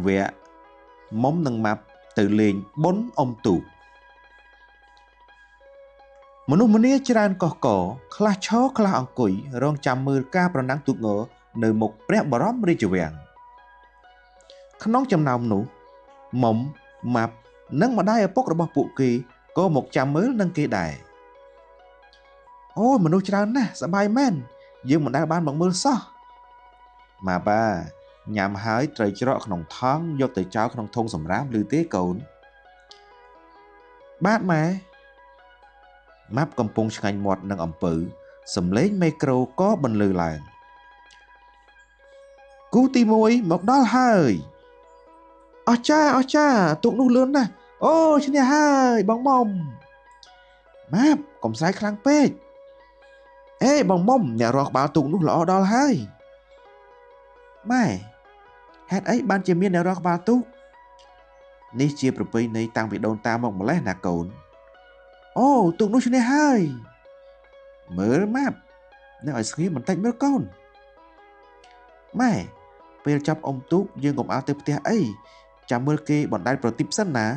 វៈមុំនឹងម៉ាប់ទៅលេងបុណ្យអុំទូកមនុស្សម្នាច្រើនកុះកខ្លះឈរខ្លះអង្គុយរងចាំមើលការប្រណាំងទូកងនៅមុខព្រះបរមរាជវាំងក្នុងចំណោមនោះមុំម៉ាប់និងម្ដាយឪពុករបស់ពួកគេក៏មកចាំមើលនឹងគេដែរអូយមនុស្សច្រើនណាស់សប្បាយមែនយើងមិនដែលបានមកមើលសោះម៉ាប៉ាញ៉ាំហើយត្រូវច្រកក្នុងថង់យកទៅចោលក្នុងធុងសម្រាមឬទេកូនបាទម៉ែម៉ាប់កំពុងឆ្ងាញ់មាត់នឹងអំពៅសំឡេងមេក្រូក៏បន្លឺឡើងគូទី1មកដល់ហើយអស្ចារ្យទូកនោះលឿនណាស់អូឈ្នះហើយបងមុំម៉ាប់កុំស្រែកខ្លាំងពេកអេបងមុំអ្នករកក្បាលទូកនោះល្អដល់ហើយម៉ែហេតុអីបានជាមានអ្នករកក្បាលទូកនេះជាប្រពៃណីតាំងពីដូនតាមកម្លេះណាកូនអូទូកនោះឈ្នះហើយមើលម៉ាប់នៅឲ្យស្ងៀមបន្តិចមើលកូនម៉ែពេលចាប់អុំទូកយើងកុំអើទៅផ្ទះអីចាំមើលគេបណ្ដែតប្រទីបសិនណា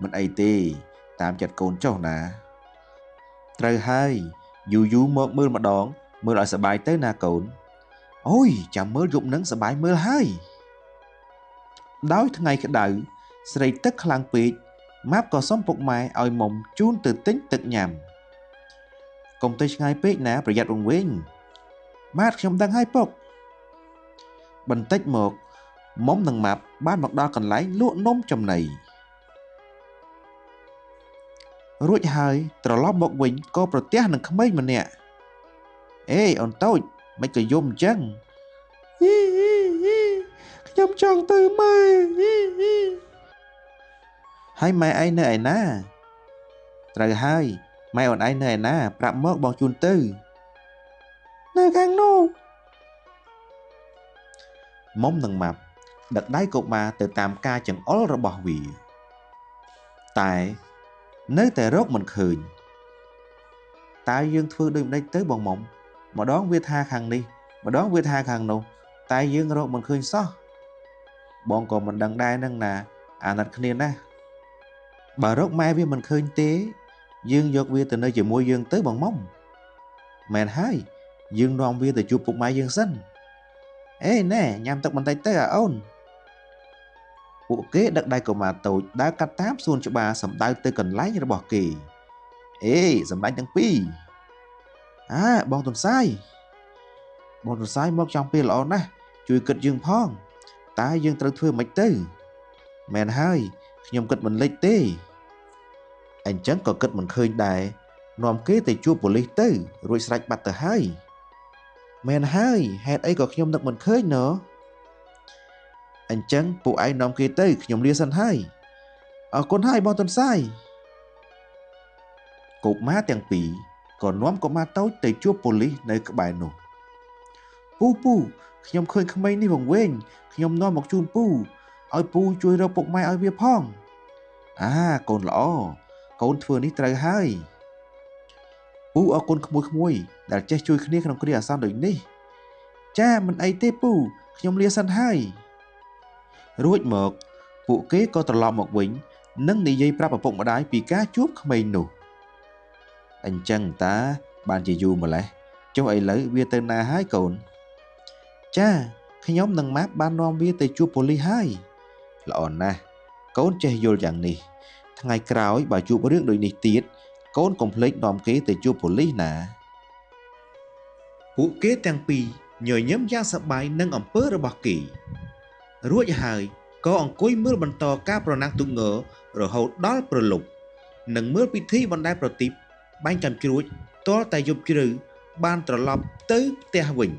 មិនអីទេតាមចិត្តកូនចុះណាត្រូវហើយយូរមកមើលម្ដងមើលឲ្យសប្បាយទៅណាកូនអូយចាំមើលយប់នឹងសប្បាយមើលហើយដោយថ្ងៃក្តៅស្រីទឹកខ្លាំងពេកម៉ាប់ក៏សុំពុកម៉ែឲ្យមុំជូនទៅទិញទឹកញ៉ាំកុំទៅឆ្ងាយពេកណាប្រយ័ត្នវង្វេងម៉ាត់ខ្ញុំដឹងហើយពុកបន្តិចមកមុំនិងម៉ាប់បានមកដល់កន្លែងលក់នំចំណីរួចហើយត្រឡប់មកវិញក៏ប្រទះនឹងក្មេងម្នាក់អេអូនតូចមិនក៏យំអញ្ចឹងខ្ញុំចង់ទៅម៉ែហើយម៉ែឯងនៅឯណាត្រូវហើយម៉ែអូនឯងនៅឯណាប្រាប់មកបងជូនទៅនៅខាងនោះមុំនិងម៉ាប់ដឹកដៃកុមារទៅតាមការចង្អុលរបស់វាតែនៅតែរកមិនឃើញតើយើងធ្វើដូចម្ដេចទៅបងមុំម្ដងវាថាខាងនេះម្ដងវាថាខាងនោះតែយើងរកមិនឃើញសោះបងក៏មិនដឹងដែរនឹងណាអាណិតគ្នាណាបើរកម៉ែវាមិនឃើញទេយើងយកវាទៅនៅជាមួយយើងទៅបងមុំមែនហើយយើងនាំវាទៅជួបពុកម៉ែយើងសិនអេណែញ៉ាំទឹកបន្តិចទៅអូនពួកគេដឹកដៃកុមារតូចដើរកាត់តាមសួនច្បារសម្ដៅទៅកន្លែងរបស់គេអេសម្ដេចទាំងពីរបងទុនសាយមកចំពេលល្អណាស់ជួយគិតយើងផងតើយើងត្រូវធ្វើម៉េចទៅមែនហើយខ្ញុំគិតមិនលិចទេអញ្ចឹងក៏គិតមិនឃើញដែរនាំគេទៅជួបប៉ូលីសទៅរួចស្រេចបាត់ទៅហើយមែនហើយហេតុអីក៏ខ្ញុំនឹកមិនឃើញណ៎អញ្ចឹងពួកឯងនាំគេទៅខ្ញុំលាសិនហើយអរគុណហើយបងទុនសាយកុមារទាំងពីរក៏នាំកុមារតូចទៅជួបប៉ូលីសនៅក្បែរនោះពូខ្ញុំឃើញក្មេងនេះវង្វេងខ្ញុំនាំមកជូនពូឲ្យពូជួយរកពុកម៉ែឲ្យវាផងកូនល្អកូនធ្វើនេះត្រូវហើយពូអរគុណក្មួយដែលចេះជួយគ្នាក្នុងគ្រាអាសន្នដូចនេះចាមិនអីទេពូខ្ញុំលាសិនហើយរួចមកពួកគេក៏ត្រឡប់មកវិញនិងនិយាយប្រាប់ឪពុកម្ដាយពីការជួបក្មេងនោះអញ្ចឹងតាបានជាយូរម្លេះចុះឥឡូវវាទៅណាហើយកូនចាខ្ញុំនិងម៉ាប់បាននាំវាទៅជួបប៉ូលីសហើយល្អណាស់កូនចេះយល់យ៉ាងនេះថ្ងៃក្រោយបើជួបរឿងដូចនេះទៀតកូនកុំភ្លេចនាំគេទៅជួបប៉ូលីសណាពួកគេទាំងពីរញញឹមយ៉ាងសប្បាយនឹងអំពើរបស់គេរួចហើយក៏អង្គុយមើលបន្តការប្រណាំងទូកងរហូតដល់ព្រលប់និងមើលពិធីបណ្ដែតប្រទីបបាញ់កាំជ្រួចទាល់តែយប់ជ្រៅបានត្រឡប់ទៅផ្ទះវិញ